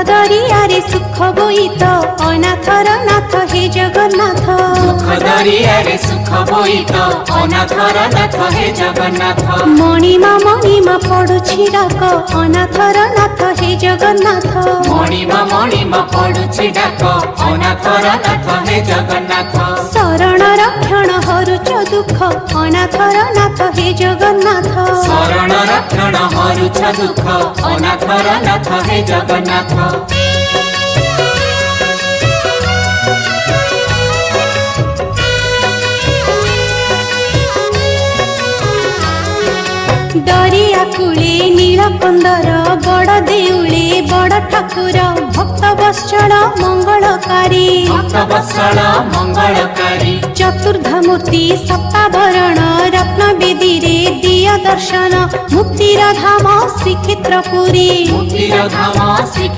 दरियारे सुख बोईत अनाथर नाथ हे जगन्नाथ। दुख दरियारे सुख बोईत अनाथर नाथ हे जगन्नाथ। मणिमा पडुछि डाक अनाथर नाथ हे जगन्नाथ। मणिमा पडुछि डाक अनाथर नाथ हे जगन्नाथ। शरण रक्षण हरुच दुख अनाथर नाथ हे जगन्नाथ। शरण रक्षण हरुच दुख अनाथर नाथ हे जगन्नाथ। दरिया कूले नीलकंदर बड़ देउले बड़ ठाकुर भक्त वत्सल मंगलकारी। भक्त वत्सल मंगलकारी। चतुर्धामूर्ति सप्तावरण रत्न बेदी रे दिय दर्शन मुक्तिर धाम श्रीक्षेत्रपुरी। मुक्तिर धाम श्री